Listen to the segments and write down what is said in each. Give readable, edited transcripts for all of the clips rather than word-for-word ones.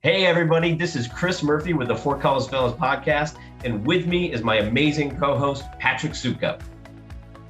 Hey everybody, this is Chris Murphy with the Fort Collins Fellows podcast, and with me is my amazing co-host, Patrick Soukup.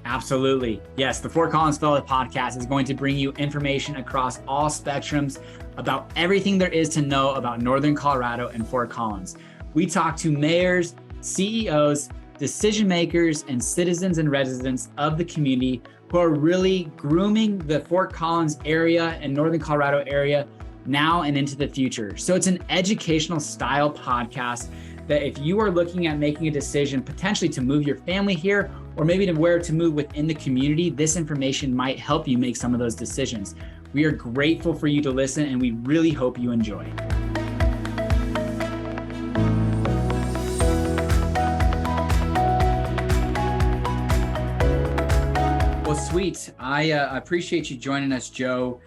Absolutely. Yes, the Fort Collins Fellows podcast is going to bring you information across all spectrums about everything there is to know about Northern Colorado and Fort Collins. We talk to mayors, CEOs, decision makers, and citizens and residents of the community who are really grooming the Fort Collins area and Northern Colorado area now and into the future. So it's an educational style podcast that if you are looking at making a decision potentially to move your family here or maybe to where to move within the community, this information might help you make some of those decisions. We are grateful for you to listen and we really hope you enjoy. Well, sweet. I appreciate you joining us, Joe.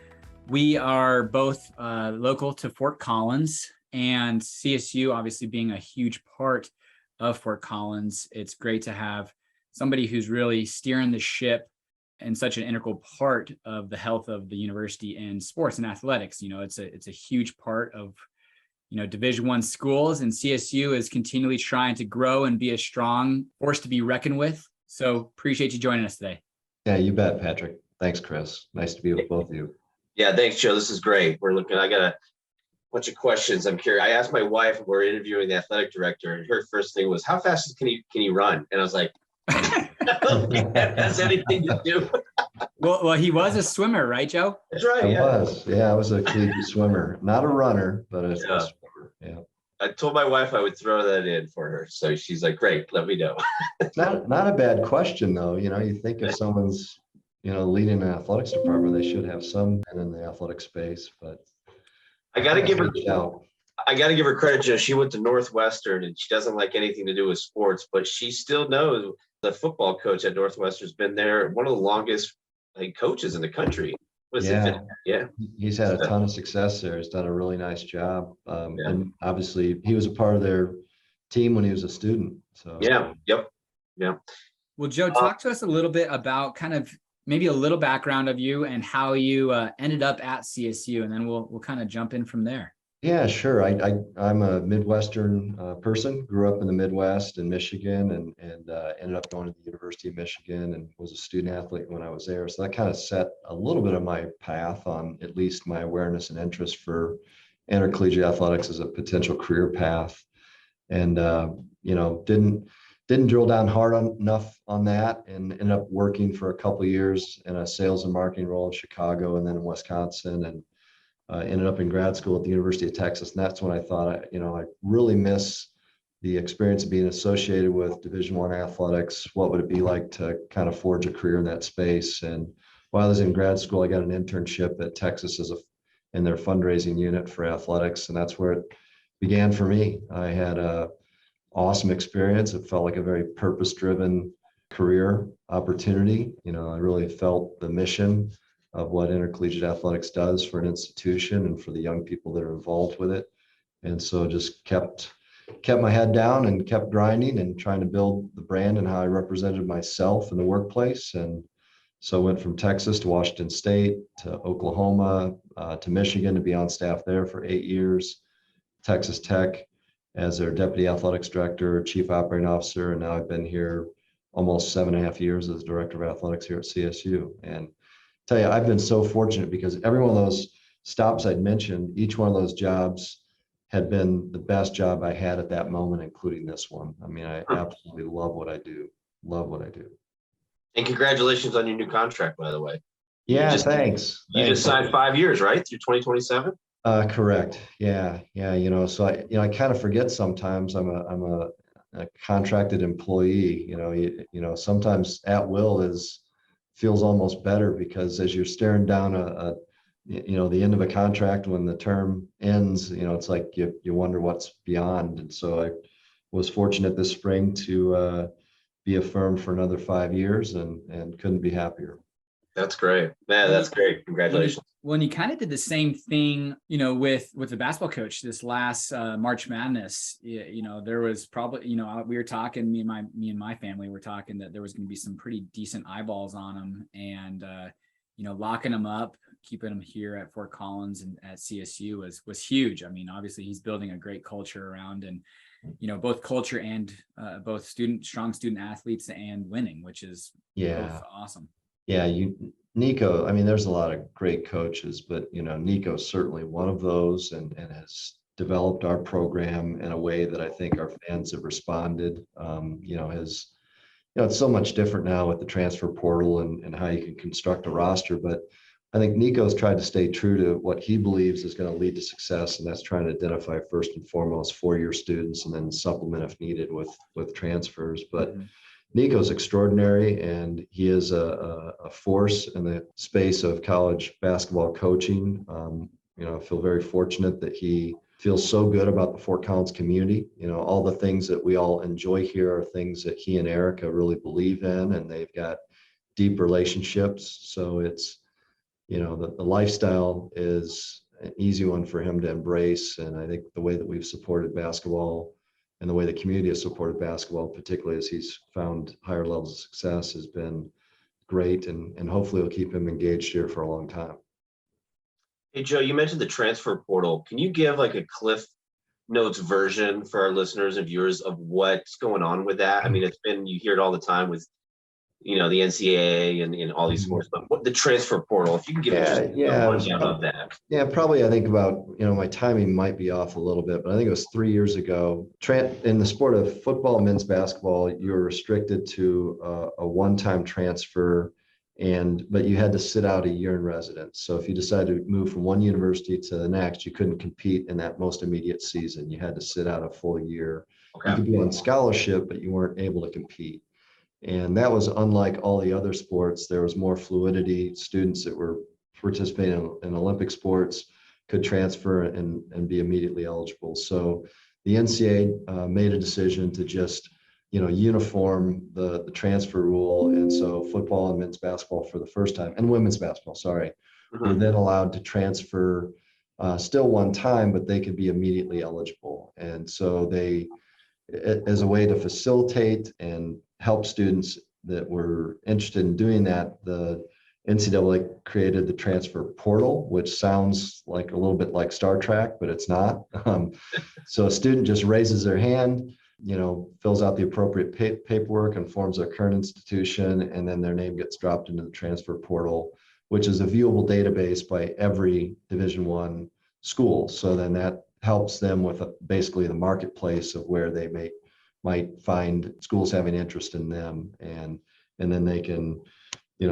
We are both local to Fort Collins, and CSU obviously being a huge part of Fort Collins. It's great to have somebody who's really steering the ship and such an integral part of the health of the university in sports and athletics. You know, it's a huge part of, Division I schools, and CSU is continually trying to grow and be a strong force to be reckoned with. So appreciate you joining us today. Yeah, you bet, Patrick. Thanks, Chris. Nice to be with both of you. Yeah, thanks, Joe. This is great. I got a bunch of questions. I'm curious. I asked my wife, we're interviewing the athletic director, and her first thing was, how fast can you run? And I was like, I don't think that has anything to do. Well, he was a swimmer, right, Joe? That's right. I was a collegiate swimmer, not a runner, but a swimmer. Yeah. I told my wife I would throw that in for her. So she's like, great, let me know. Not a bad question, though. You think if someone's leading an athletics department, they should have some in the athletic space, but I got to give her credit, Joe. She went to Northwestern and she doesn't like anything to do with sports, but she still knows the football coach at Northwestern's been there, one of the longest coaches in the country. He's had a ton of success there. He's done a really nice job. And obviously he was a part of their team when he was a student. So Yep. Well, Joe, talk to us a little bit about kind of maybe a little background of you and how you ended up at CSU, and then we'll kind of jump in from there. Yeah, sure. I'm a Midwestern person, grew up in the Midwest in Michigan and ended up going to the University of Michigan and was a student athlete when I was there. So that kind of set a little bit of my path on at least my awareness and interest for intercollegiate athletics as a potential career path. And, didn't drill down hard enough on that and ended up working for a couple of years in a sales and marketing role in Chicago and then in Wisconsin, and ended up in grad school at the University of Texas. And that's when I thought, I really miss the experience of being associated with Division I athletics. What would it be like to kind of forge a career in that space? And while I was in grad school, I got an internship at Texas in their fundraising unit for athletics. And that's where it began for me. I had a awesome experience. It felt like a very purpose-driven career opportunity. I really felt the mission of what intercollegiate athletics does for an institution and for the young people that are involved with it. And so just kept my head down and kept grinding and trying to build the brand and how I represented myself in the workplace. And so I went from Texas to Washington State to Oklahoma to Michigan to be on staff there for 8 years, Texas Tech as their deputy athletics director, chief operating officer. And now I've been here almost 7.5 years as director of athletics here at CSU. And tell you, I've been so fortunate because every one of those stops I'd mentioned, each one of those jobs had been the best job I had at that moment, including this one. I mean, I absolutely love what I do. And congratulations on your new contract, by the way. Yeah, thanks. You just signed 5 years, right? Through 2027? Correct. Yeah. So I kind of forget sometimes I'm a contracted employee. Sometimes at will feels almost better because as you're staring down the end of a contract when the term ends, it's like you wonder what's beyond. And so I was fortunate this spring to be affirmed for another 5 years and couldn't be happier. That's great. Man, that's great. Congratulations. Well, you kind of did the same thing, with the basketball coach this last March Madness. There was probably, we were talking, me and my family were talking that there was going to be some pretty decent eyeballs on him, and locking him up, keeping him here at Fort Collins and at CSU was huge. I mean, obviously he's building a great culture around, and both culture and both strong student athletes and winning, which is both awesome. Yeah, Nico, I mean, there's a lot of great coaches, but Nico's certainly one of those, and has developed our program in a way that I think our fans have responded. It's so much different now with the transfer portal and how you can construct a roster, but I think Nico's tried to stay true to what he believes is going to lead to success, and that's trying to identify first and foremost four-year students and then supplement if needed with transfers. But Nico's extraordinary, and he is a force in the space of college basketball coaching. I feel very fortunate that he feels so good about the Fort Collins community. All the things that we all enjoy here are things that he and Erica really believe in, and they've got deep relationships. So it's, the lifestyle is an easy one for him to embrace. And I think the way that we've supported basketball and the way the community has supported basketball, particularly as he's found higher levels of success, has been great. And hopefully it'll keep him engaged here for a long time. Hey, Joe, you mentioned the transfer portal. Can you give like a Cliff Notes version for our listeners and viewers of what's going on with that? I mean, you hear it all the time with, the NCAA and all these sports, but what the transfer portal, if you can give us a rundown of that. Yeah, probably I think about, my timing might be off a little bit, but I think it was 3 years ago. In the sport of football, men's basketball, you were restricted to a one-time transfer, but you had to sit out a year in residence. So if you decided to move from one university to the next, you couldn't compete in that most immediate season. You had to sit out a full year. Okay. You could be on scholarship, but you weren't able to compete. And that was unlike all the other sports. There was more fluidity. Students that were participating in Olympic sports could transfer and be immediately eligible. So the NCAA made a decision to just uniform the transfer rule. And so football and men's basketball for the first time, and women's basketball, were then allowed to transfer still one time, but they could be immediately eligible. And so they, as a way to facilitate and help students that were interested in doing that, the NCAA created the transfer portal, which sounds like a little bit like Star Trek, but it's not. So a student just raises their hand, fills out the appropriate paperwork, informs their current institution, and then their name gets dropped into the transfer portal, which is a viewable database by every Division I school. So then that helps them with basically the marketplace of where they might find schools having interest in them, and then they can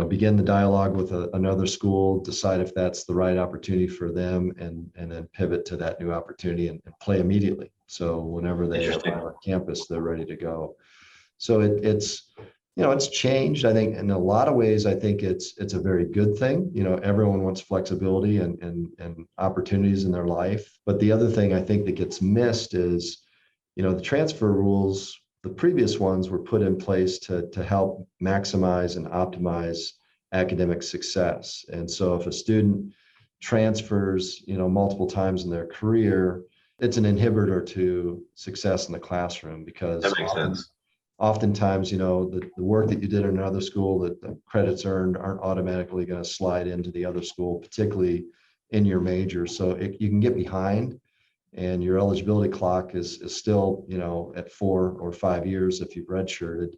begin the dialogue with another school, decide if that's the right opportunity for them, and then pivot to that new opportunity and play immediately. So whenever they are on campus, they're ready to go. So it's changed. I think in a lot of ways, I think it's a very good thing. Everyone wants flexibility and opportunities in their life. But the other thing I think that gets missed is, the transfer rules, the previous ones were put in place to help maximize and optimize academic success. And so if a student transfers, multiple times in their career, it's an inhibitor to success in the classroom, because that makes sense. Oftentimes, the work that you did in another school, that the credits earned aren't automatically going to slide into the other school, particularly in your major. So you can get behind, and your eligibility clock is still, at 4 or 5 years if you've redshirted.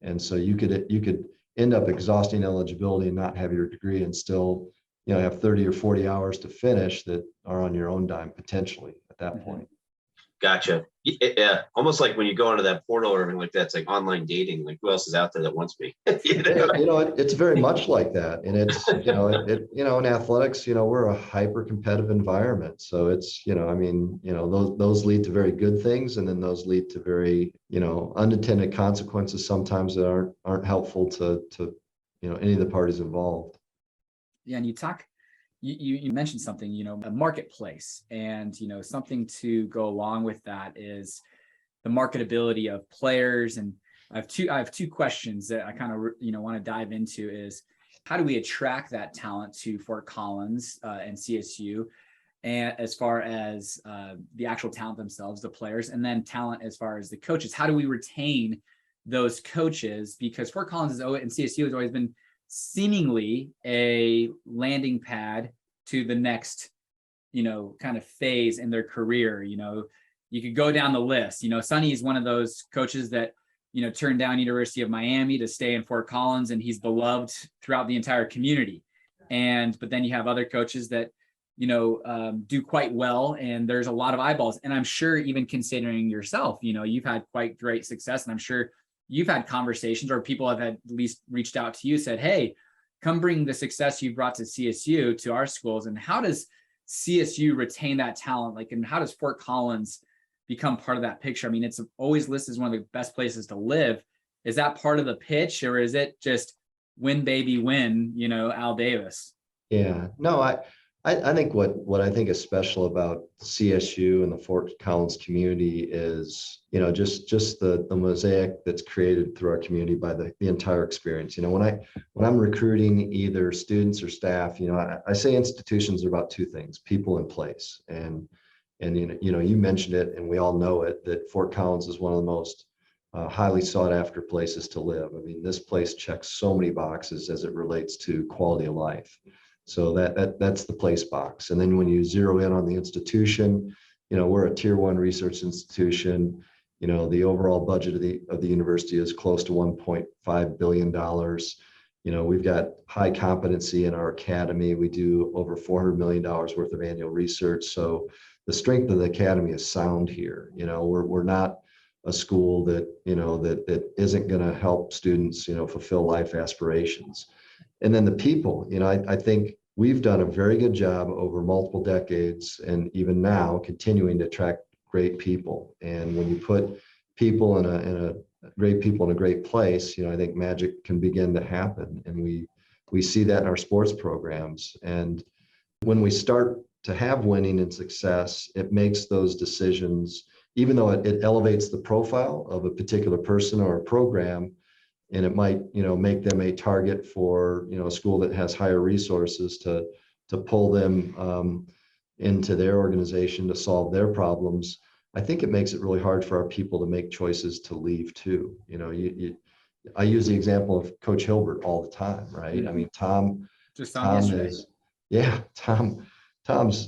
And so you could end up exhausting eligibility and not have your degree, and still, have 30 or 40 hours to finish that are on your own dime potentially at that point. Gotcha. Yeah, almost like when you go into that portal or everything like that, it's like online dating. Like, who else is out there that wants me? It's very much like that, and it's in athletics, we're a hyper competitive environment. So it's those lead to very good things, and then those lead to very unintended consequences sometimes that aren't helpful to any of the parties involved. Yeah, and you mentioned something, a marketplace, and, something to go along with that is the marketability of players. And I have two questions that I kind of, want to dive into is, how do we attract that talent to Fort Collins and CSU? And as far as the actual talent themselves, the players, and then talent as far as the coaches, how do we retain those coaches? Because Fort Collins and CSU has always been seemingly a landing pad to the next, kind of phase in their career. You could go down the list. Sonny is one of those coaches that, turned down University of Miami to stay in Fort Collins, and he's beloved throughout the entire community. But then you have other coaches that, do quite well, and there's a lot of eyeballs. And I'm sure, even considering yourself, you've had quite great success, and I'm sure you've had conversations, or people have at least reached out to you, said, hey, come bring the success you brought to CSU to our schools. And how does CSU retain that talent? And how does Fort Collins become part of that picture? I mean, it's always listed as one of the best places to live. Is that part of the pitch, or is it just win, baby, win, Al Davis? Yeah, no, I think what I think is special about CSU and the Fort Collins community is, just the mosaic that's created through our community by the entire experience. When I'm recruiting either students or staff, I say institutions are about two things: people and place. And you mentioned it, and we all know it, that Fort Collins is one of the most highly sought after places to live. I mean, this place checks so many boxes as it relates to quality of life. So that's the place box. And then when you zero in on the institution, we're a tier 1 research institution. The overall budget of the university is close to $1.5 billion. We've got high competency in our academy. We do over $400 million worth of annual research. So the strength of the academy is sound here. We're not a school that isn't going to help students, fulfill life aspirations. And then the people, I think we've done a very good job over multiple decades, and even now continuing to attract great people. And when you put people in a great people in a great place, I think magic can begin to happen. And we see that in our sports programs. And when we start to have winning and success, it makes those decisions, even though it elevates the profile of a particular person or a program, and it might, make them a target for, a school that has higher resources to pull them into their organization to solve their problems. I think it makes it really hard for our people to make choices to leave too. I use the example of Coach Hilbert all the time, right? I mean, Tom's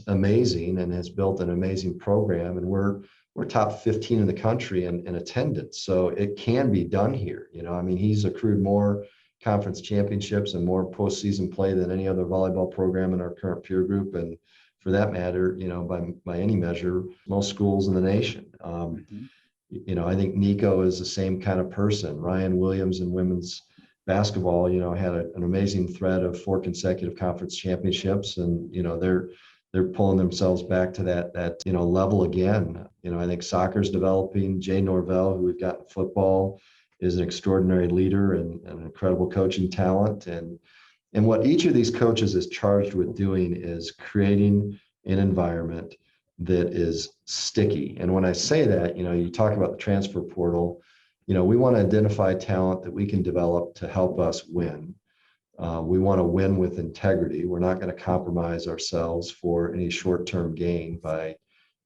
amazing and has built an amazing program, and we're top 15 in the country in attendance. So it can be done here. He's accrued more conference championships and more postseason play than any other volleyball program in our current peer group. And for that matter, by any measure, most schools in the nation. I think Nico is the same kind of person. Ryan Williams in women's basketball, had an amazing thread of 4 consecutive conference championships, and they're pulling themselves back to that level again. I think soccer's developing. Jay Norvell, who we've got in football, is an extraordinary leader and an incredible coaching talent. And what each of these coaches is charged with doing is creating an environment that is sticky. And when I say that, you talk about the transfer portal, we want to identify talent that we can develop to help us win. We want to win with integrity. We're not going to compromise ourselves for any short-term gain by,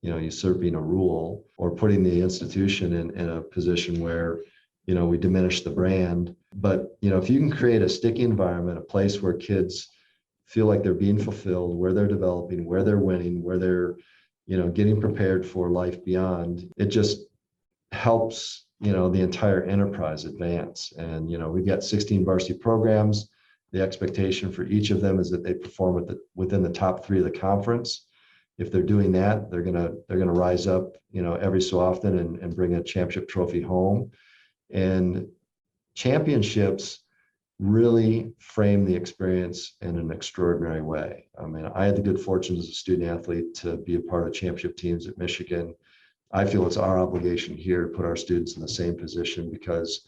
usurping a rule or putting the institution in a position where, we diminish the brand. But, if you can create a sticky environment, a place where kids feel like they're being fulfilled, where they're developing, where they're winning, where they're, getting prepared for life beyond, it just helps, the entire enterprise advance. And, we've got 16 varsity programs. The expectation for each of them is that they perform within the top 3 of the conference. If they're doing that, they're gonna rise up, every so often and bring a championship trophy home. And championships really frame the experience in an extraordinary way. I had the good fortune as a student athlete to be a part of championship teams at Michigan. I feel it's our obligation here to put our students in the same position, because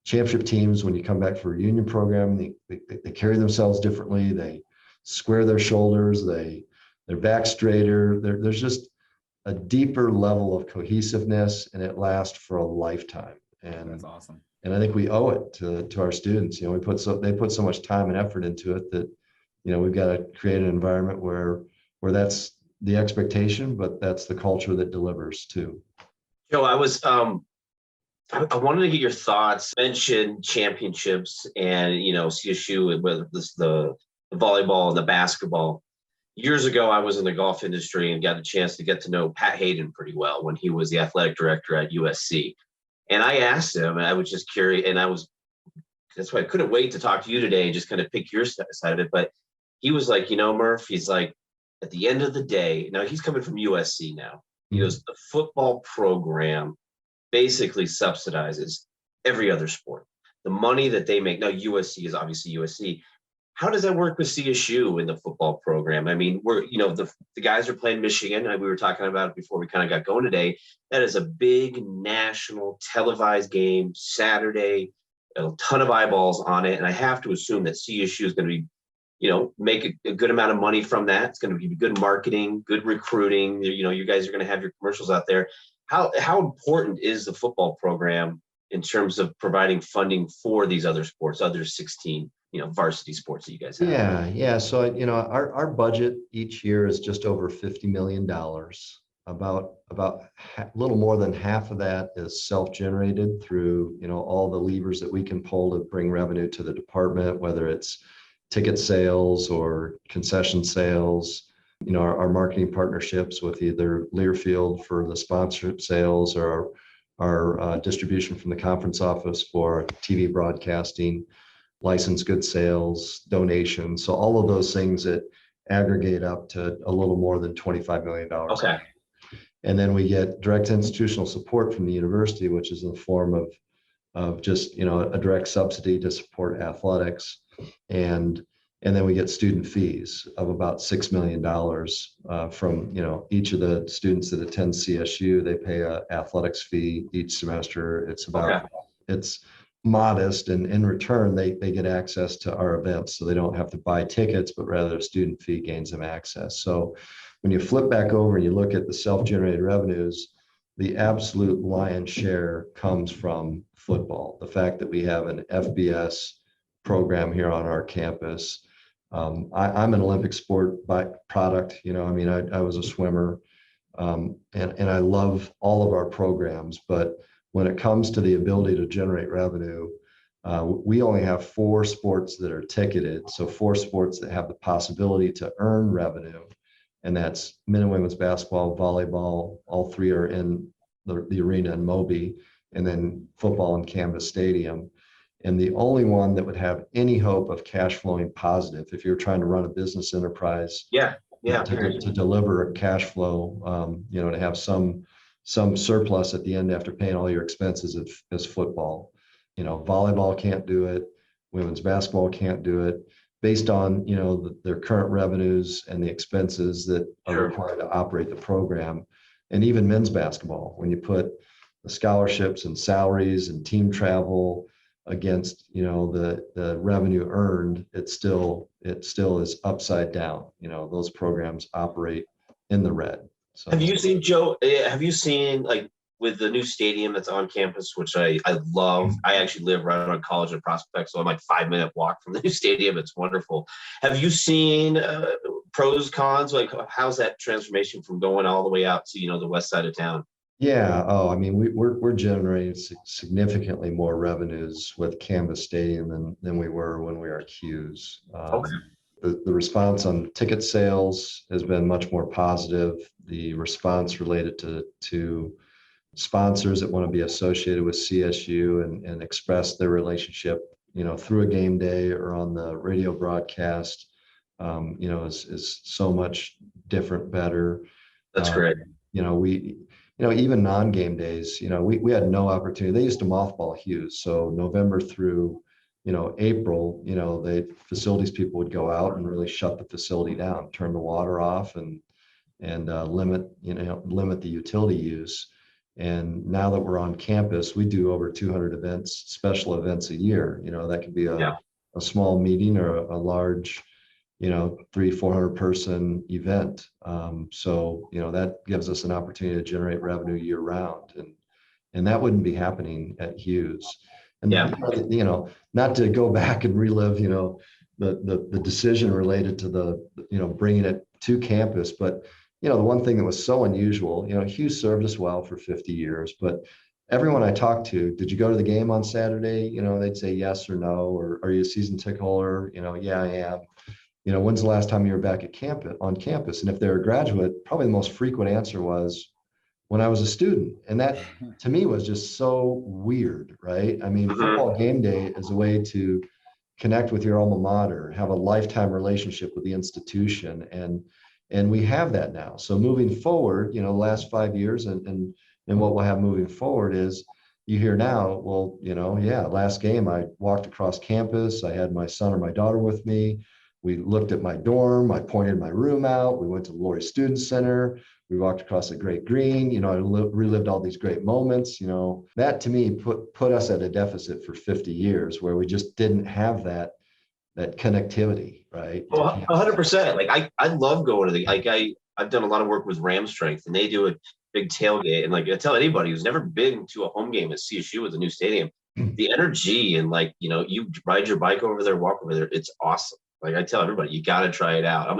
championship teams, when you come back for a reunion program, they carry themselves differently. They square their shoulders. Their back straighter. There's just a deeper level of cohesiveness, and it lasts for a lifetime. And that's awesome. And I think we owe it to our students. They put so much time and effort into it that, we've got to create an environment where that's the expectation, but that's the culture that delivers too. I was I wanted to get your thoughts. Mention championships and CSU, whether this the volleyball and the basketball. Years ago, I was in the golf industry and got a chance to get to know Pat Hayden pretty well when he was the athletic director at USC. And I asked him, and I was just curious, and that's why I couldn't wait to talk to you today and just kind of pick your side of it. But he was like, Murph, he's like, at the end of the day, now he's coming from USC now. He goes, the football program basically subsidizes every other sport. The money that they make, now USC is obviously USC. How does that work with CSU in the football program? I mean, the guys are playing Michigan. We were talking about it before we kind of got going today. That is a big national televised game Saturday, a ton of eyeballs on it. And I have to assume that CSU is going to be, make a good amount of money from that. It's going to be good marketing, good recruiting. You guys are going to have your commercials out there. How important is the football program in terms of providing funding for these other sports, other 16, varsity sports that you guys have? Yeah. So, our budget each year is just over $50 million. About a little more than half of that is self-generated through, all the levers that we can pull to bring revenue to the department, whether it's ticket sales or concession sales, our marketing partnerships with either Learfield for the sponsorship sales or our distribution from the conference office for TV broadcasting, licensed good sales, donations. So all of those things that aggregate up to a little more than $25 million. Okay. And then we get direct institutional support from the university, which is in the form of just, a direct subsidy to support athletics. And then we get student fees of about $6 million from, each of the students that attend CSU. They pay an athletics fee each semester. It's modest, and in return, they get access to our events. So they don't have to buy tickets, but rather a student fee gains them access. So when you flip back over and you look at the self-generated revenues, the absolute lion's share comes from football. The fact that we have an FBS program here on our campus. I'm an Olympic sport by product. I was a swimmer, and I love all of our programs. But when it comes to the ability to generate revenue, we only have 4 sports that are ticketed. So 4 sports that have the possibility to earn revenue. And that's men and women's basketball, volleyball. All 3 are in the arena in Moby, and then football in Canvas Stadium. And the only one that would have any hope of cash flowing positive, if you're trying to run a business enterprise, to deliver a cash flow, to have some surplus at the end after paying all your expenses, is football. Volleyball can't do it. Women's basketball can't do it, based on their current revenues and the expenses that are required to operate the program. And even men's basketball, when you put the scholarships and salaries and team travel against the revenue earned, it still is upside down. Those programs operate in the red. So have you seen, Joe, like with the new stadium that's on campus, which I love? I actually live right on College and Prospect, so I'm like 5-minute walk from the new stadium. It's wonderful. Have you seen pros, cons? Like, how's that transformation from going all the way out to the west side of town? Yeah. Oh, I mean, we're generating significantly more revenues with Canvas Stadium than we were when we were at Hughes. Okay. The response on ticket sales has been much more positive. The response related to sponsors that want to be associated with CSU and express their relationship, through a game day or on the radio broadcast, is so much different, better. That's great. Even non-game days, we had no opportunity. They used to mothball Hughes. So November through, April, the facilities people would go out and really shut the facility down, turn the water off and limit the utility use. And now that we're on campus, we do over 200 events, special events a year. That could be a small meeting or a large, 300-400 person event. So that gives us an opportunity to generate revenue year round, and that wouldn't be happening at Hughes. And not to go back and relive, the decision related to the, bringing it to campus, but the one thing that was so unusual, Hughes served us well for 50 years, but everyone I talked to, did you go to the game on Saturday? You know, they'd say yes or no, or are you a season ticket holder? You know, yeah, I am. You know, when's the last time you were back at on campus? And if they're a graduate, probably the most frequent answer was when I was a student. And that to me was just so weird, right? I mean, football game day is a way to connect with your alma mater, have a lifetime relationship with the institution. And we have that now. So moving forward, you know, the last 5 years and what we'll have moving forward is you hear now, well, you know, yeah, last game I walked across campus. I had my son or my daughter with me. We looked at my dorm. I pointed my room out. We went to the Lori Student Center. We walked across the Great Green. You know, I relived all these great moments. You know, that to me put us at a deficit for 50 years where we just didn't have that connectivity, right? Well, 100%. Like I love going to I've done a lot of work with Ram Strength, and they do a big tailgate. And like I tell anybody who's never been to a home game at CSU with a new stadium, the energy and like, you know, you ride your bike over there, walk over there, it's awesome. Like I tell everybody, you got to try it out.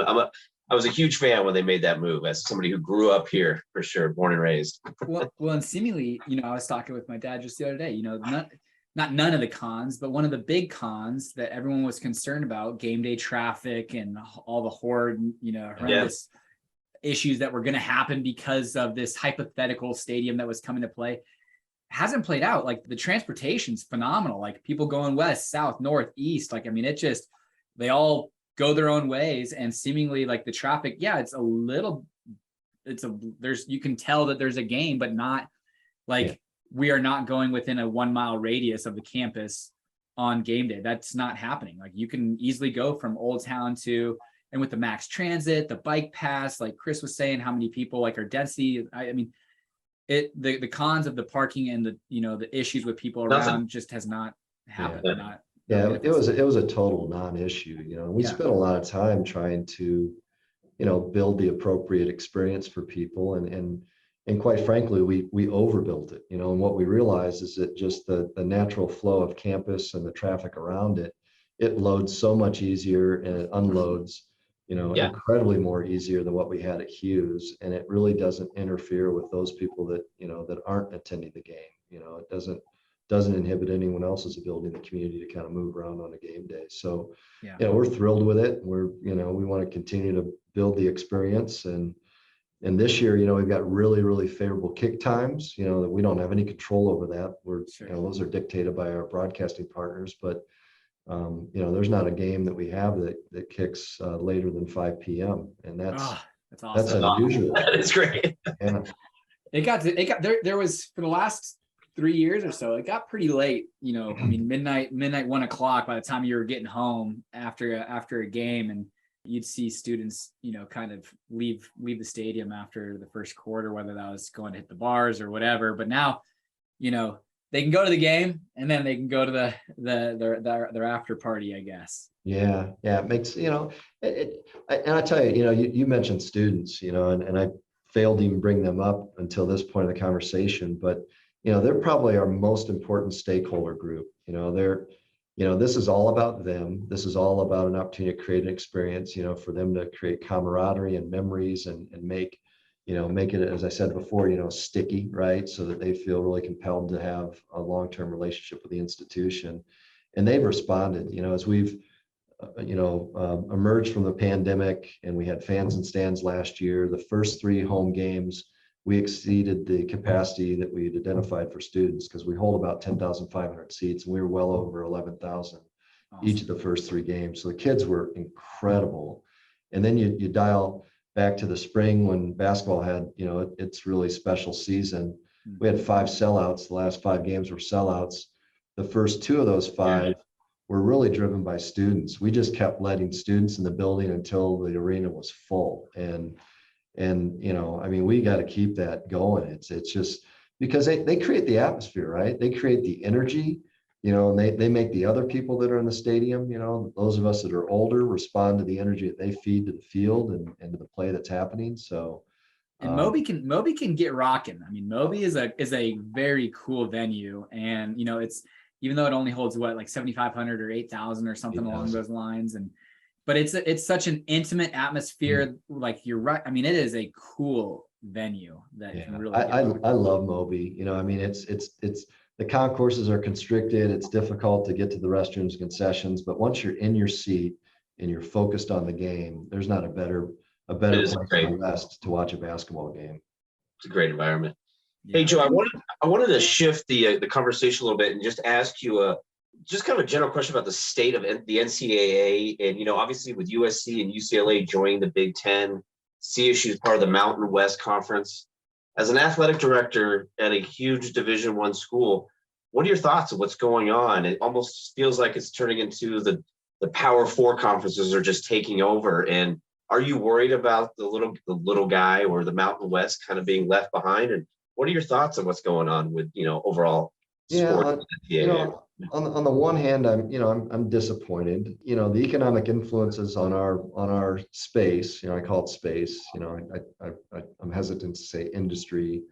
I was a huge fan when they made that move as somebody who grew up here for sure, born and raised. Well, and seemingly, you know, I was talking with my dad just the other day, you know, not none of the cons, but one of the big cons that everyone was concerned about, game day traffic and all the horrendous issues that were going to happen because of this hypothetical stadium that was coming to play, hasn't played out. Like the transportation's phenomenal. Like people going west, south, north, east. Like, I mean, they all go their own ways, and seemingly like the traffic, you can tell that there's a game, but not like we are not going within a 1 mile radius of the campus on game day. That's not happening. Like you can easily go from Old Town and with the max transit, the bike pass, like Chris was saying, how many people, like our density. I mean, the cons of the parking and the issues with people around just has not happened. It was a total non-issue. You know, we spent a lot of time trying to, you know, build the appropriate experience for people, and quite frankly, we overbuilt it. You know, and what we realized is that just the natural flow of campus and the traffic around it loads so much easier, and it unloads, you know, incredibly more easier than what we had at Hughes, and it really doesn't interfere with those people that, you know, that aren't attending the game. You know, it doesn't inhibit anyone else's ability in the community to kind of move around on a game day. So, you know, we're thrilled with it. We want to continue to build the experience. And this year, you know, we've got really, really favorable kick times, you know, that we don't have any control over that. You know, those are dictated by our broadcasting partners, but, you know, there's not a game that we have that kicks later than 5 p.m. And that's awesome. That's unusual. That is great. Yeah. It got there was, for the last 3 years or so, it got pretty late, you know. I mean, midnight 1 o'clock by the time you were getting home after a game, and you'd see students, you know, kind of leave the stadium after the first quarter, whether that was going to hit the bars or whatever. But now, you know, they can go to the game and then they can go to their after party, I guess. Yeah. It makes, you know, and I tell you, you know, you mentioned students, you know, and I failed to even bring them up until this point of the conversation, but you know, they're probably our most important stakeholder group. You know, this is all about them. This is all about an opportunity to create an experience, you know, for them to create camaraderie and memories and make it, as I said before, you know, sticky, right? So that they feel really compelled to have a long-term relationship with the institution. And they've responded, you know, as we've, emerged from the pandemic, and we had fans and stands last year. The first 3 home games, we exceeded the capacity that we'd identified for students, because we hold about 10,500 seats, and we were well over 11,000 each of the first 3 games. So the kids were incredible. And then you dial back to the spring when basketball had, you know, its really special season. We had 5 sellouts. The last 5 games were sellouts. The first 2 of those 5 were really driven by students. We just kept letting students in the building until the arena was full. And you know, I mean, we got to keep that going. It's just because they create the atmosphere, right? They create the energy, you know, and they make the other people that are in the stadium, you know, those of us that are older, respond to the energy that they feed to the field and to the play that's happening. So, and Moby can get rocking. I mean, Moby is a very cool venue, and you know, it's, even though it only holds like 7,500 or 8,000 or something along those lines, but it's such an intimate atmosphere. Like, you're right. I mean, it is a cool venue that Yeah, can really I love Moby. I mean, it's the concourses are constricted. It's difficult to get to the restrooms, concessions, but once you're in your seat and you're focused on the game, there's not a better It is place great. in the West to watch a basketball game. It's a great environment. Hey, yeah. Joe, I wanted to shift the conversation a little bit and just ask you just kind of a general question about the state of the NCAA. And, obviously with USC and UCLA joining the Big Ten, CSU is part of the Mountain West Conference. As an athletic director at a huge Division I school, what are your thoughts of what's going on? It almost feels like it's turning into the Power Four conferences are just taking over. And are you worried about the little guy or the Mountain West kind of being left behind? And what are your thoughts on what's going on with overall sports? On the one hand, I'm disappointed. The economic influences on our space. I call it space. I'm hesitant to say industry,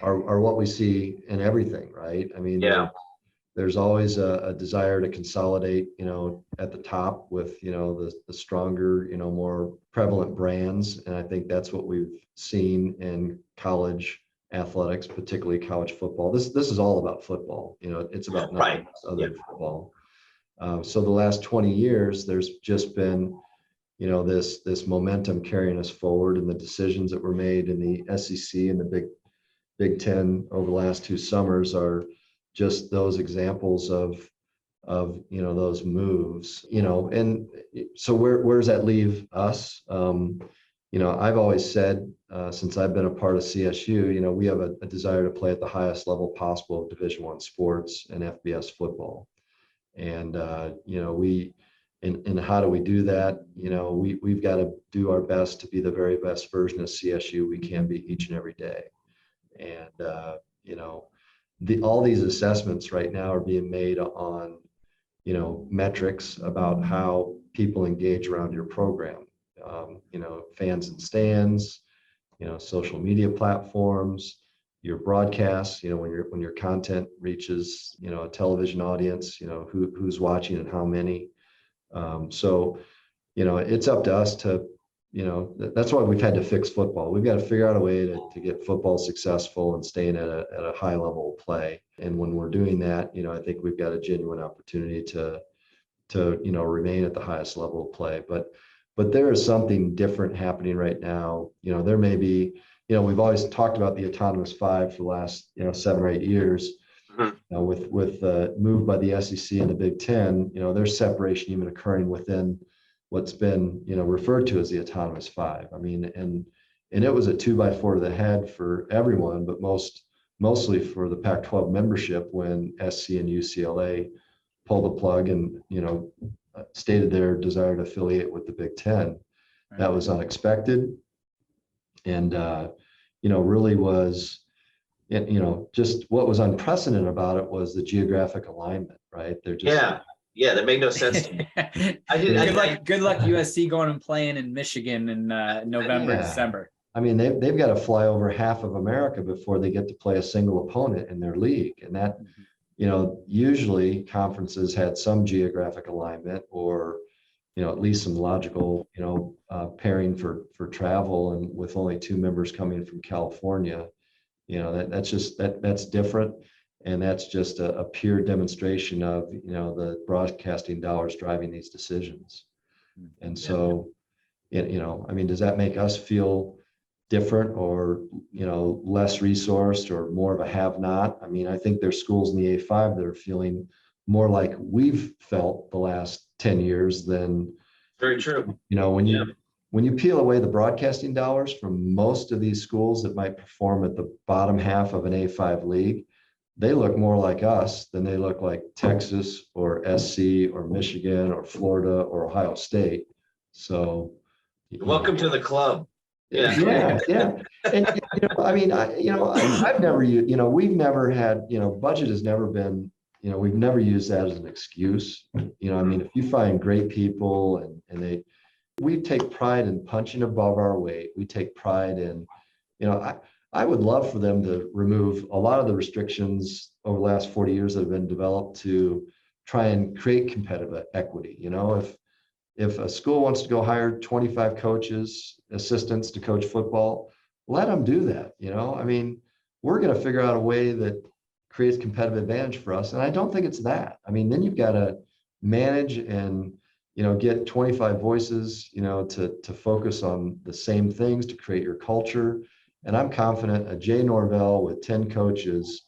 are what we see in everything, right? I mean, there's always a desire to consolidate. At the top with the stronger, more prevalent brands, and I think that's what we've seen in college athletics, particularly college football. This is all about football. It's about nothing else other than football. So the last 20 years, there's just been, this momentum carrying us forward, and the decisions that were made in the SEC and the Big Ten over the last 2 summers are just those examples of those moves. And so where does that leave us? I've always said, since I've been a part of CSU, we have a desire to play at the highest level possible of Division I sports and FBS football. And, and how do we do that? We've got to do our best to be the very best version of CSU we can be each and every day. And, all these assessments right now are being made on, metrics about how people engage around your program. Fans and stands, social media platforms, your broadcasts, when your content reaches, a television audience, who's watching and how many. So, it's up to us to, that's why we've had to fix football. We've got to figure out a way to get football successful and staying at a high level of play. And when we're doing that, I think we've got a genuine opportunity to remain at the highest level of play. But there is something different happening right now. There may be, we've always talked about the autonomous 5 for the last, 7 or 8 years. With move by the SEC and the Big Ten, there's separation even occurring within what's been, referred to as the autonomous 5. I mean, and it was a 2x4 to the head for everyone, but mostly for the Pac-12 membership when SC and UCLA pulled the plug and, stated their desire to affiliate with the Big Ten. That was unexpected. And, really was, just what was unprecedented about it was the geographic alignment, right? They're just, that made no sense to me. Good luck USC going and playing in Michigan in November, December. I mean, they've got to fly over half of America before they get to play a single opponent in their league. And that, usually conferences had some geographic alignment or, at least some logical, pairing for travel, and with only 2 members coming from California, that's different. And that's just a pure demonstration of, the broadcasting dollars driving these decisions. And so, does that make us feel different or, less resourced or more of a have-not? I mean, I think there's schools in the A5 that are feeling more like we've felt the last 10 years than. Very true. When you peel away the broadcasting dollars from most of these schools that might perform at the bottom half of an A5 league, they look more like us than they look like Texas or SC or Michigan or Florida or Ohio State. So, welcome to the club. Yeah. And I've never used, we've never had, budget has never been, we've never used that as an excuse. If you find great people and we take pride in punching above our weight. We take pride in, I would love for them to remove a lot of the restrictions over the last 40 years that have been developed to try and create competitive equity. If a school wants to go hire 25 coaches, assistants to coach football, let them do that. I mean, we're going to figure out a way that creates competitive advantage for us. And I don't think it's that. I mean, then you've got to manage and, get 25 voices, to focus on the same things to create your culture. And I'm confident a Jay Norvell with 10 coaches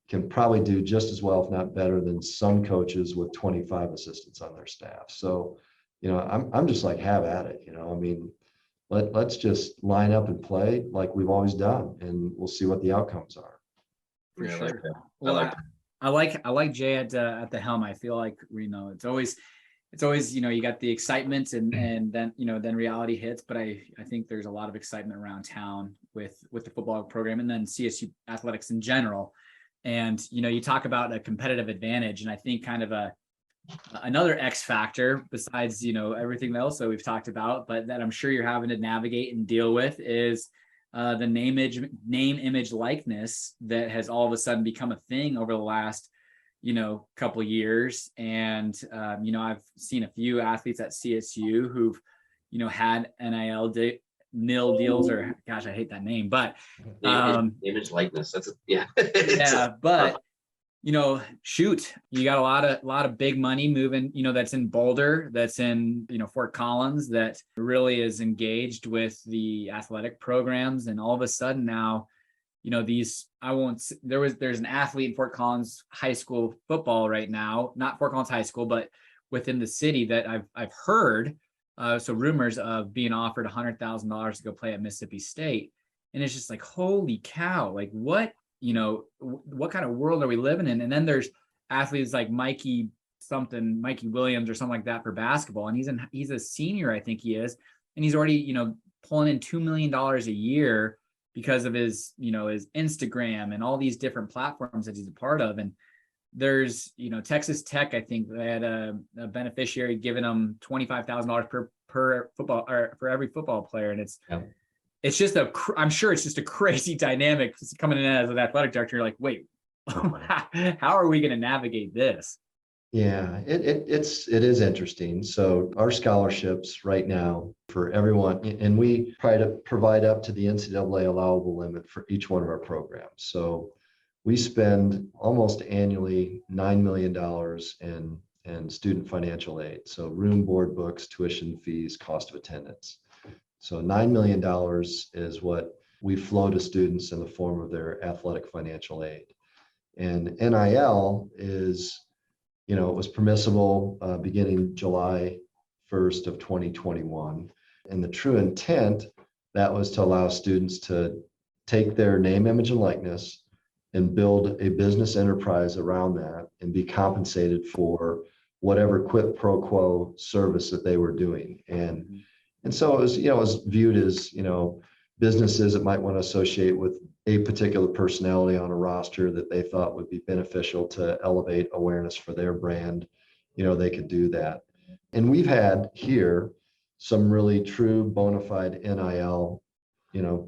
can probably do just as well, if not better, than some coaches with 25 assistants on their staff. So, I'm just like, have at it. I mean, let's just line up and play like we've always done, and we'll see what the outcomes are. Yeah, I like that. Well, I like Jay at the helm. I feel like it's always you got the excitement and then then reality hits. But I think there's a lot of excitement around town with the football program and then CSU athletics in general. And you talk about a competitive advantage, and I think kind of another X factor besides everything else that we've talked about, but that I'm sure you're having to navigate and deal with is the name, image, likeness that has all of a sudden become a thing over the last couple of years. And I've seen a few athletes at CSU who've had nil deals, or gosh, I hate that name, but image likeness. That's yeah. But shoot, you got a lot of big money moving, that's in Boulder, that's in, Fort Collins, that really is engaged with the athletic programs. And all of a sudden now, there's an athlete in Fort Collins high school football right now, not Fort Collins High School, but within the city that I've heard, so rumors of being offered $100,000 to go play at Mississippi State. And it's just like, holy cow, like what kind of world are we living in? And then there's athletes like Mikey Williams or something like that for basketball. And he's a senior, I think he is. And he's already, pulling in $2 million a year because of his, his Instagram and all these different platforms that he's a part of. And there's, Texas Tech, I think they had a beneficiary giving them $25,000 per football, or for every football player. And it's just I'm sure it's just a crazy dynamic coming in as an athletic director. You're like, wait, how are we going to navigate this? Yeah, it is interesting. So our scholarships right now for everyone, and we try to provide up to the NCAA allowable limit for each one of our programs. So we spend almost annually $9 million in student financial aid. So room, board, books, tuition fees, cost of attendance. So $9 million is what we flow to students in the form of their athletic financial aid. And NIL is, it was permissible beginning July 1st of 2021. And the true intent, that was to allow students to take their name, image, and likeness and build a business enterprise around that and be compensated for whatever quid pro quo service that they were doing. And so it was, it was viewed as, businesses that might want to associate with a particular personality on a roster that they thought would be beneficial to elevate awareness for their brand. They could do that. And we've had here some really true bona fide NIL,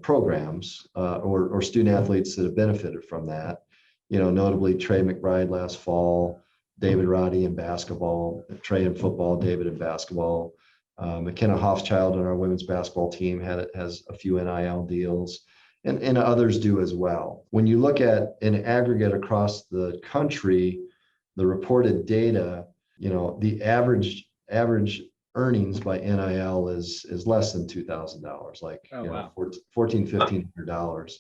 programs or student athletes that have benefited from that. Notably Trey McBride last fall, David Roddy in basketball, Trey in football, David in basketball. McKenna Hoffschild on our women's basketball team has a few NIL deals, and others do as well. When you look at an aggregate across the country, the reported data, the average earnings by NIL is less than $2,000, like $1,400, $1,500.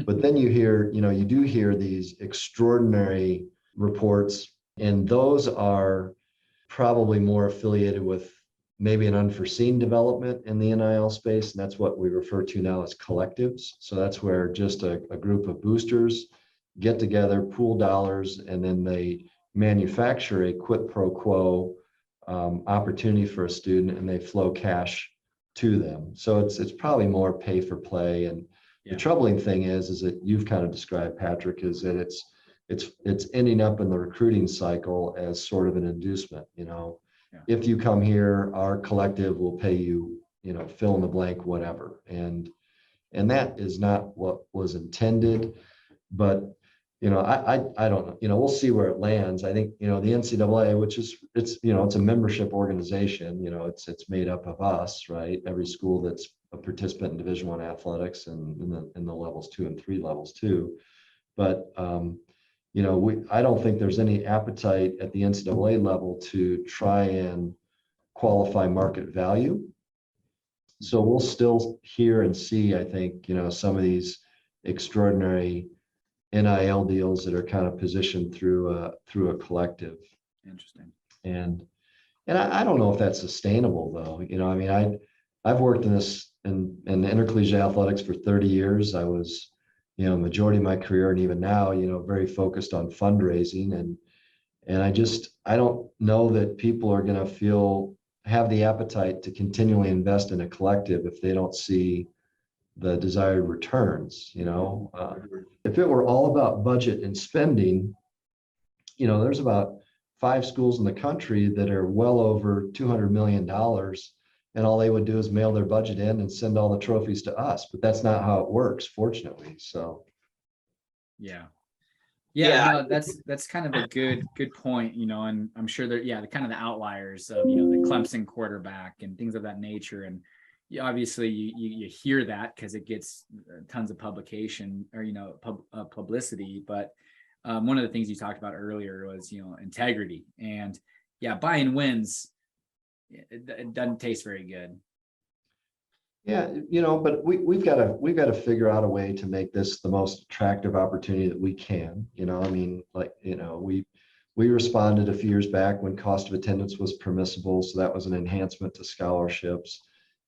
But then you hear, you do hear these extraordinary reports, and those are probably more affiliated with maybe an unforeseen development in the NIL space. And that's what we refer to now as collectives. So that's where just a group of boosters get together, pool dollars, and then they manufacture a quid pro quo opportunity for a student, and they flow cash to them. So it's probably more pay for play. And the troubling thing is that you've kind of described, Patrick, is that it's ending up in the recruiting cycle as sort of an inducement. If you come here, our collective will pay you, fill in the blank, whatever. And that is not what was intended. But I don't know, we'll see where it lands. I think, the NCAA, which is, it's a membership organization, it's made up of us, right? Every school that's a participant in Division I athletics and in the levels 2 and 3 levels too. But, I don't think there's any appetite at the NCAA level to try and qualify market value. So we'll still hear and see, I think, some of these extraordinary NIL deals that are kind of positioned through a collective. Interesting. And I don't know if that's sustainable though. I've worked in intercollegiate athletics for 30 years. I was, majority of my career and even now, very focused on fundraising. And I don't know that people are going to have the appetite to continually invest in a collective if they don't see the desired returns. If it were all about budget and spending, there's about 5 schools in the country that are well over $200 million, and all they would do is mail their budget in and send all the trophies to us. But that's not how it works, fortunately. So yeah. Yeah. No, that's kind of a good point, and I'm sure they're kind of the outliers of, the Clemson quarterback and things of that nature. And obviously you hear that because it gets tons of publication or, publicity. But one of the things you talked about earlier was, integrity, and buying wins. It doesn't taste very good. Yeah, but we've got to figure out a way to make this the most attractive opportunity that we can. We responded a few years back when cost of attendance was permissible, so that was an enhancement to scholarships.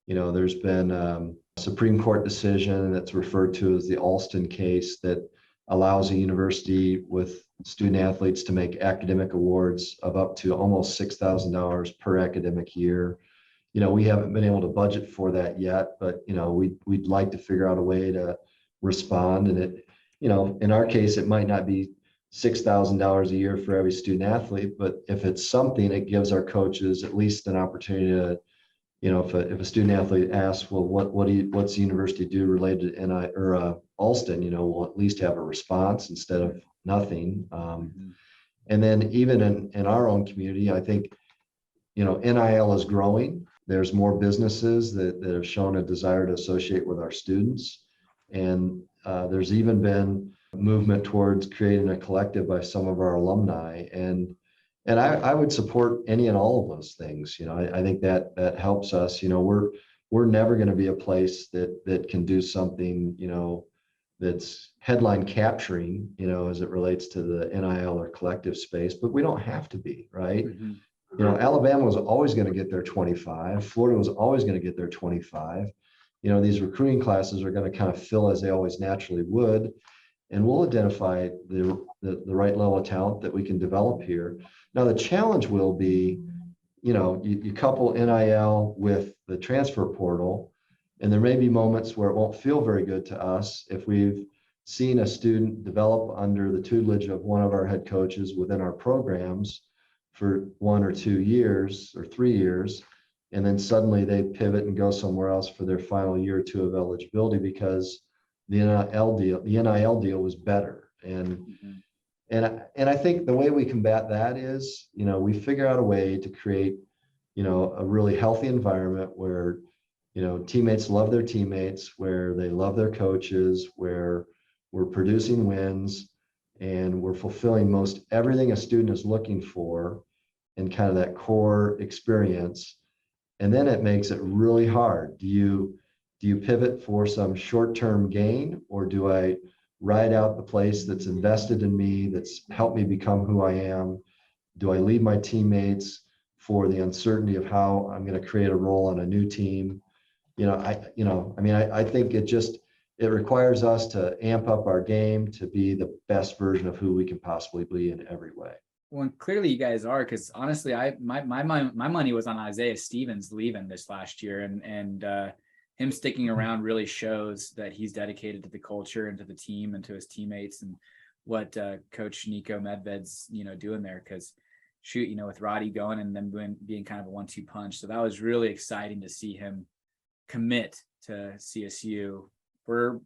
There's been a Supreme Court decision that's referred to as the Alston case that allows a university with student athletes to make academic awards of up to almost $6,000 per academic year. We haven't been able to budget for that yet, but we'd like to figure out a way to respond. And it, in our case, it might not be $6,000 a year for every student athlete, but if it's something, it gives our coaches at least an opportunity to, if a student athlete asks, well, what's the university do related to Alston, we'll at least have a response instead of nothing. And then even in our own community, I think, NIL is growing. There's more businesses that have shown a desire to associate with our students. And there's even been movement towards creating a collective by some of our alumni. And I would support any and all of those things. I think that helps us. We're never going to be a place that can do something, that's headline capturing, as it relates to the NIL or collective space, but we don't have to be, right? Alabama was always going to get their 25. Florida was always going to get their 25. These recruiting classes are going to kind of fill as they always naturally would. And we'll identify the right level of talent that we can develop here. Now, the challenge will be, you couple NIL with the transfer portal, and there may be moments where it won't feel very good to us if we've seen a student develop under the tutelage of one of our head coaches within our programs for 1 or 2 years or 3 years, and then suddenly they pivot and go somewhere else for their final year or 2 of eligibility because the NIL deal was better. And I think the way we combat that is, we figure out a way to create, a really healthy environment where, teammates love their teammates, where they love their coaches, where we're producing wins, and we're fulfilling most everything a student is looking for in kind of that core experience. And then it makes it really hard. Do you pivot for some short-term gain, or do I ride out the place that's invested in me, that's helped me become who I am? Do I leave my teammates for the uncertainty of how I'm going to create a role on a new team? I think it requires us to amp up our game to be the best version of who we can possibly be in every way. Well, and clearly you guys are, because honestly, my money was on Isaiah Stevens leaving this last year, and him sticking around really shows that he's dedicated to the culture and to the team and to his teammates, and what Coach Nico Medved's doing there. Because shoot, with Roddy going and then being kind of a 1-2 punch, so that was really exciting to see him commit to CSU for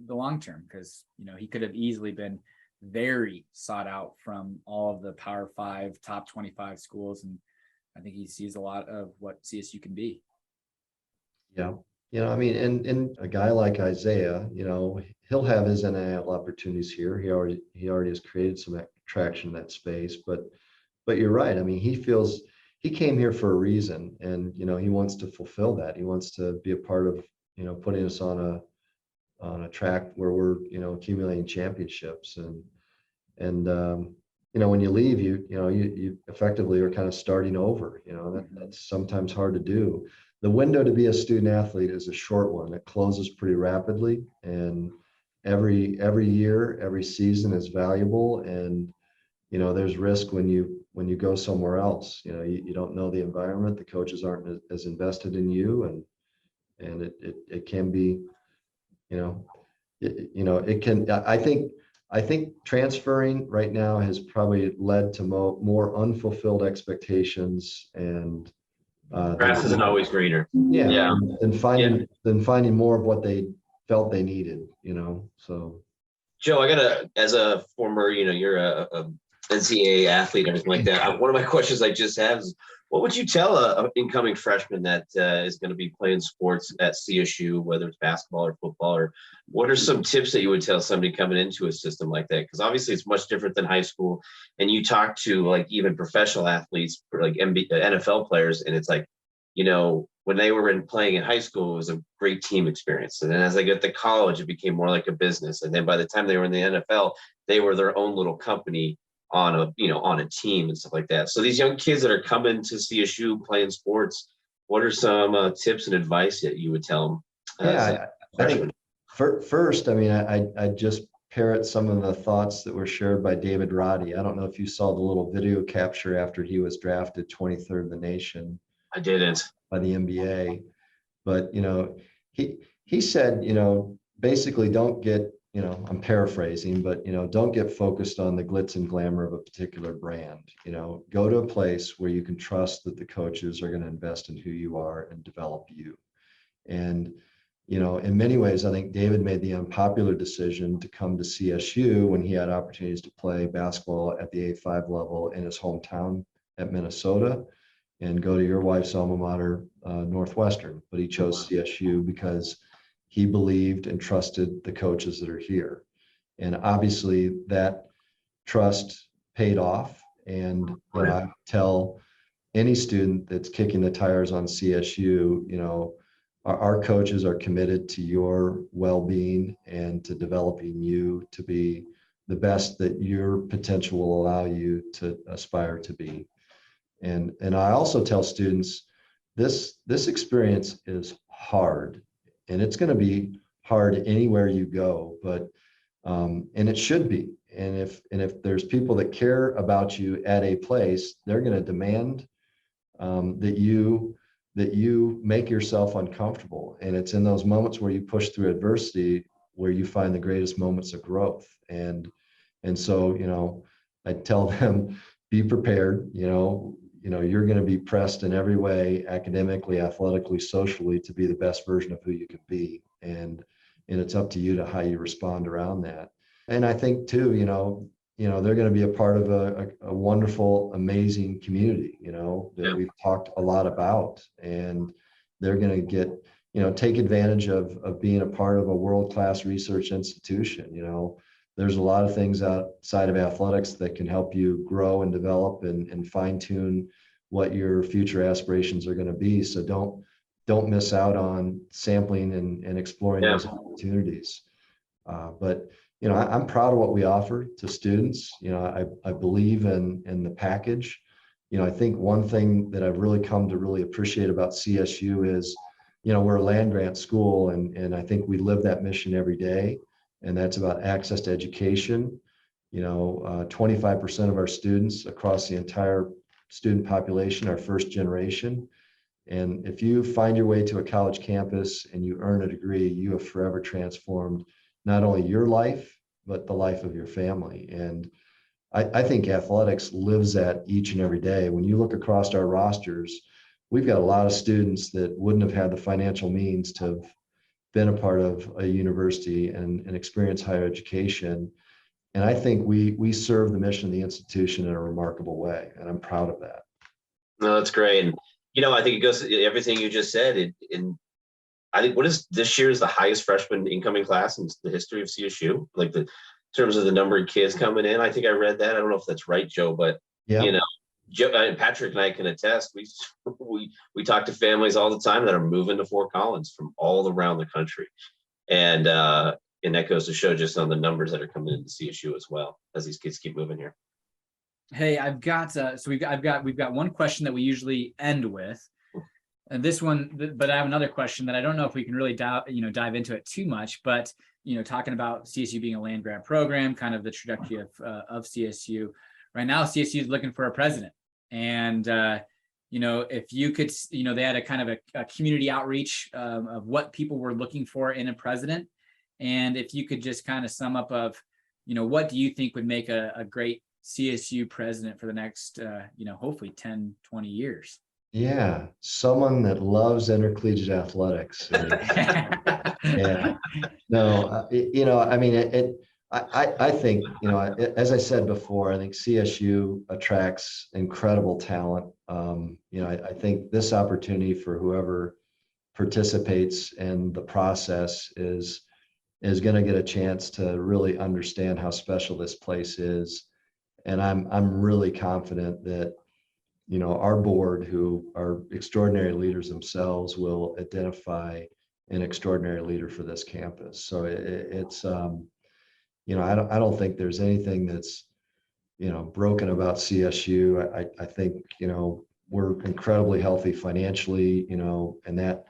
the long term, because he could have easily been very sought out from all of the Power 5, top 25 schools. And I think he sees a lot of what CSU can be. Yeah. I mean, and a guy like Isaiah, he'll have his NIL opportunities here. He already has created some traction in that space, but you're right. I mean, he came here for a reason, and, he wants to fulfill that. He wants to be a part of, putting us on a track where we're, accumulating championships. And when you leave, you effectively are kind of starting over. That's sometimes hard to do. The window to be a student athlete is a short one. It closes pretty rapidly, and every year, every season is valuable. And there's risk when you go somewhere else. You don't know the environment. The coaches aren't as invested in you, and it can be, it can. I think transferring right now has probably led to more unfulfilled expectations, and Grass isn't always greener. yeah. And finding more of what they felt they needed. So Joe, as a former, you're a NCAA athlete, everything like that. One of my questions I just have is, what would you tell a incoming freshman that is going to be playing sports at CSU, whether it's basketball or football, or what are some tips that you would tell somebody coming into a system like that? Because obviously it's much different than high school, and you talk to like even professional athletes, like NFL players, and it's like, when they were playing in high school, it was a great team experience. And then as they get to college, it became more like a business. And then by the time they were in the NFL, they were their own little company on a team and stuff like that. So these young kids that are coming to CSU playing sports, what are some tips and advice that you would tell them? I think first, I mean, I just parrot some of the thoughts that were shared by David Roddy. I don't know if you saw the little video capture after he was drafted 23rd in the nation. I didn't. By the NBA, but he said, basically don't get, I'm paraphrasing, but don't get focused on the glitz and glamour of a particular brand. Go to a place where you can trust that the coaches are going to invest in who you are and develop you. And in many ways, I think David made the unpopular decision to come to CSU when he had opportunities to play basketball at the A5 level in his hometown at Minnesota, and go to your wife's alma mater, Northwestern. But he chose CSU because he believed and trusted the coaches that are here. And obviously that trust paid off. And I tell any student that's kicking the tires on CSU, our coaches are committed to your well-being and to developing you to be the best that your potential will allow you to aspire to be. And I also tell students, this experience is hard, and it's going to be hard anywhere you go, but and it should be. And if there's people that care about you at a place, they're going to demand that you make yourself uncomfortable. And it's in those moments where you push through adversity where you find the greatest moments of growth. And so I tell them, be prepared. You're going to be pressed in every way, academically, athletically, socially, to be the best version of who you can be. And it's up to you to how you respond around that. And I think too, they're going to be a part of a wonderful, amazing community, that we've talked a lot about. And they're going to get, take advantage of being a part of a world-class research institution. There's a lot of things outside of athletics that can help you grow and develop and fine tune what your future aspirations are going to be. So don't miss out on sampling and exploring those opportunities. But I'm proud of what we offer to students. I believe in the package. I think one thing that I've really come to really appreciate about CSU is, we're a land grant school, and I think we live that mission every day. And that's about access to education. 25% of our students across the entire student population are first generation. And if you find your way to a college campus and you earn a degree, you have forever transformed not only your life, but the life of your family. And I think athletics lives that each and every day. When you look across our rosters, we've got a lot of students that wouldn't have had the financial means to have been a part of a university and experience higher education. And I think we serve the mission of the institution in a remarkable way, and I'm proud of that. No, that's great. And, I think it goes to everything you just said. I think this year is the highest freshman incoming class in the history of CSU, like in terms of the number of kids coming in. I think I read that. I don't know if that's right, Joe, but Yeah. Joe, Patrick and I can attest. We talk to families all the time that are moving to Fort Collins from all around the country, and that goes to show just on the numbers that are coming into CSU as well as these kids keep moving here. Hey, I've got we've got one question that we usually end with, and this one, but I have another question that I don't know if we can really dive into it too much, but talking about CSU being a land grant program, kind of the trajectory of CSU right now. CSU is looking for a president, and if you could, they had a kind of a community outreach of what people were looking for in a president, and if you could just kind of sum up of what do you think would make a great CSU president for the next, hopefully 10, 20 years. Yeah. Someone that loves intercollegiate athletics. Yeah. No, I mean, I think, as I said before, I think CSU attracts incredible talent. I think this opportunity for whoever participates in the process is going to get a chance to really understand how special this place is. And I'm really confident that, our board, who are extraordinary leaders themselves, will identify an extraordinary leader for this campus. So it's, I don't think there's anything that's, broken about CSU. I think, we're incredibly healthy financially, and that,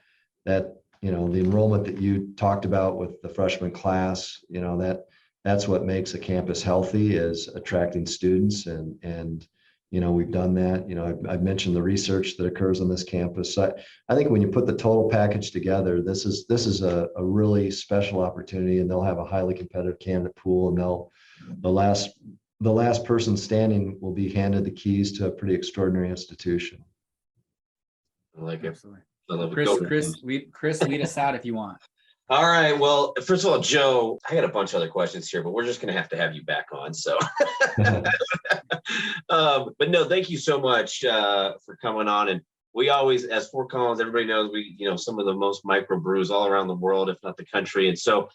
the enrollment that you talked about with the freshman class, that's what makes a campus healthy, is attracting students. And we've done that. I've mentioned the research that occurs on this campus. So I think when you put the total package together, this is a really special opportunity, and they'll have a highly competitive candidate pool, and the last person standing will be handed the keys to a pretty extraordinary institution. I like it. Absolutely. I love it. Chris, lead us out if you want. All right. Well, first of all, Joe, I got a bunch of other questions here, but we're just going to have you back on. So, but no, thank you so much for coming on. And we always, as Fort Collins, everybody knows some of the most microbrews all around the world, if not the country. And so,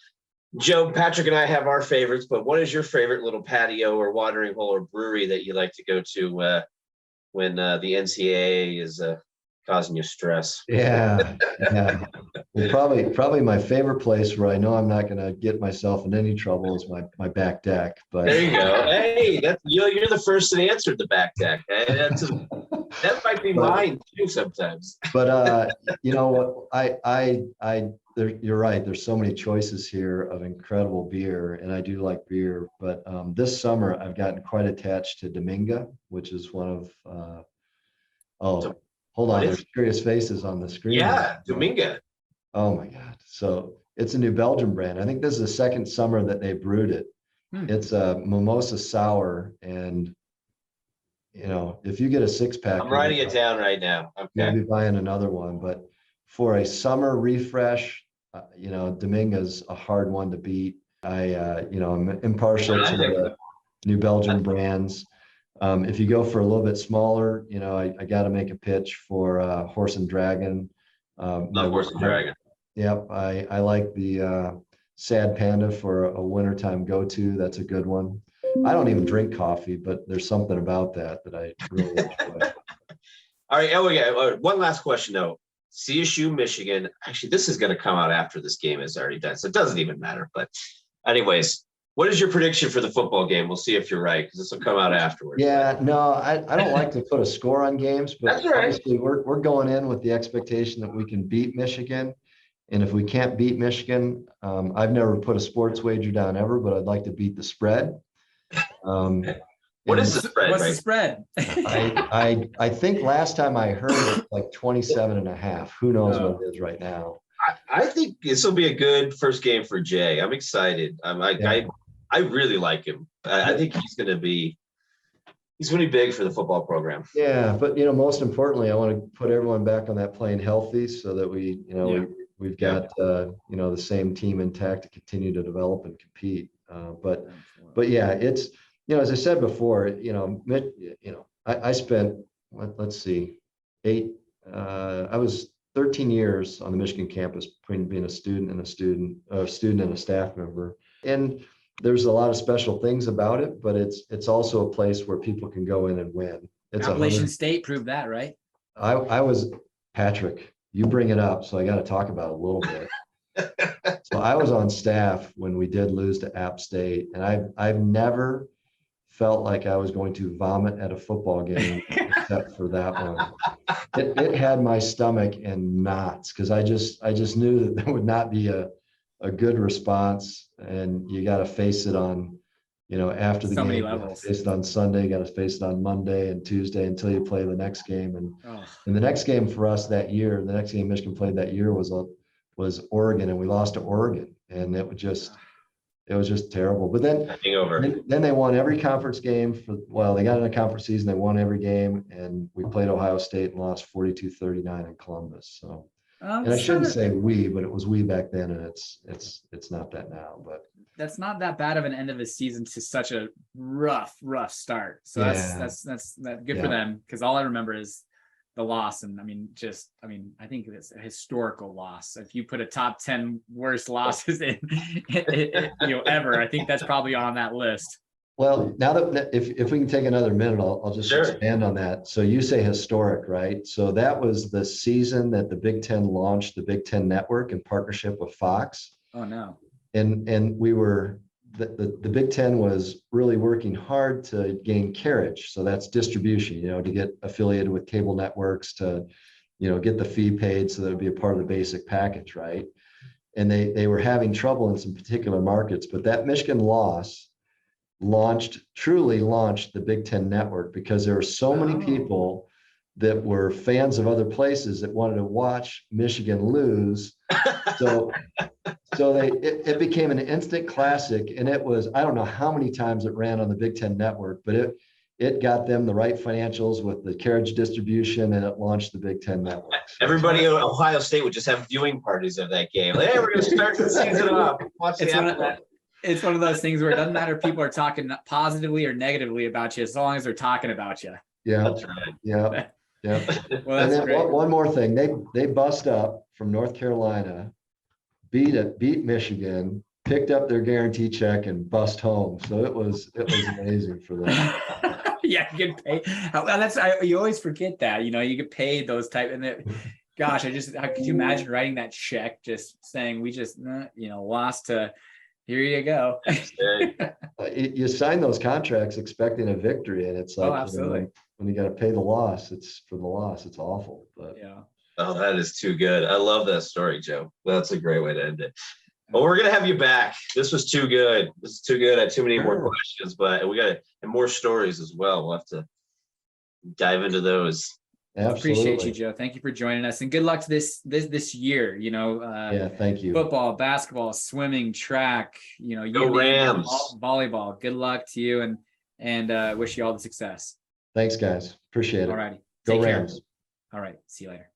Joe, Patrick, and I have our favorites. But what is your favorite little patio or watering hole or brewery that you like to go to when the NCAA is causing you stress? Yeah. Well, probably my favorite place where I know I'm not going to get myself in any trouble is my back deck. But there you go. Hey, that's you're the first that answered the back deck. Hey, that might be mine too sometimes. But you're right. There's so many choices here of incredible beer, and I do like beer. But this summer I've gotten quite attached to Dominga, which is one of hold on, there's curious faces on the screen. Yeah, Dominga. Oh my God. So it's a New Belgium brand. I think this is the second summer that they brewed it. It's a mimosa sour, and if you get a 6-pack, I'm writing it down right now. Okay. You'll be buying another one. But for a summer refresh, Dominga's a hard one to beat. I'm impartial to the New Belgium brands. If you go for a little bit smaller, I got to make a pitch for Horse and Dragon. Love Horse and Dragon. Yep, I like the Sad Panda for a wintertime go-to. That's a good one. I don't even drink coffee, but there's something about that I really enjoy. All right. Oh, yeah. One last question, though. CSU, Michigan. Actually, this is going to come out after this game is already done, so it doesn't even matter. But anyways, what is your prediction for the football game? We'll see if you're right, because this will come out afterwards. Yeah, no, I don't like to put a score on games, but that's right. Obviously we're going in with the expectation that we can beat Michigan. And if we can't beat Michigan, I've never put a sports wager down ever, but I'd like to beat the spread. What is the spread? What's the spread? I think last time I heard it like 27.5. Who knows what it is right now? I think this will be a good first game for Jay. I'm excited. I really like him. I think he's going to be big for the football program. Yeah, but most importantly, I want to put everyone back on that plane healthy, so that we've got the same team intact to continue to develop and compete. But yeah, it's, as I said before, I spent, let's see, I was 13 years on the Michigan campus between being a student and a staff member. And there's a lot of special things about it, but it's also a place where people can go in and win. It's Appalachian State proved that, right? I was, Patrick, you bring it up, so I got to talk about it a little bit. So I was on staff when we did lose to App State, and I've never felt like I was going to vomit at a football game except for that one. It had my stomach in knots because I just knew that there would not be a good response, and you got to face it on, after the So many game, you levels. face it on Sunday, got to face it on Monday and Tuesday until you play the next game. And the next game for us that year, the next game Michigan played that year was Oregon, and we lost to Oregon, and it was just terrible. But then they won every conference game they got in a conference season, they won every game, and we played Ohio State and lost 42-39 in Columbus. So, and I shouldn't say we, but it was we back then, and it's not that now. But that's not that bad of an end of a season to such a rough start. So that's good for them, because all I remember is the loss. And I think it's a historical loss. If you put a top 10 worst losses in ever, I think that's probably on that list. Well, now that if we can take another minute, I'll just expand on that. So you say historic, right? So that was the season that the Big Ten launched the Big Ten Network in partnership with Fox. Oh no. And we were, the Big Ten was really working hard to gain carriage. So that's distribution, to get affiliated with cable networks, to, get the fee paid so that it'd be a part of the basic package, right? And they were having trouble in some particular markets, but that Michigan loss truly launched the Big Ten Network, because there were so many people that were fans of other places that wanted to watch Michigan lose. So it became an instant classic, and it was, I don't know how many times it ran on the Big Ten Network, but it got them the right financials with the carriage distribution, and it launched the Big Ten Network. So everybody in Ohio State would just have viewing parties of that game. Hey, we're going to start the season off. It's one of those things where it doesn't matter if people are talking positively or negatively about you, as long as they're talking about you. Yeah, that's right. Yeah. Well, and then great. One more thing, they bust up from North Carolina, beat Michigan, picked up their guarantee check, and bust home. So it was amazing for them. Yeah, you get paid. You always forget that, you get paid those type. And gosh, how could you imagine writing that check, just saying we just lost to. Here you go. You sign those contracts expecting a victory, and it's like, absolutely. When you got to pay the loss, it's for the loss. It's awful. But yeah. Oh, that is too good. I love that story, Joe. That's a great way to end it. Well, we're going to have you back. This was too good. This is too good. I had too many more questions, but we got more stories as well. We'll have to dive into those. Absolutely. Appreciate you, Joe. Thank you for joining us, and good luck to this year. Yeah, thank you. Football, basketball, swimming, track. Go Rams. Volleyball. Good luck to you, and wish you all the success. Thanks, guys. Appreciate it. All righty. Go Rams. All right. See you later.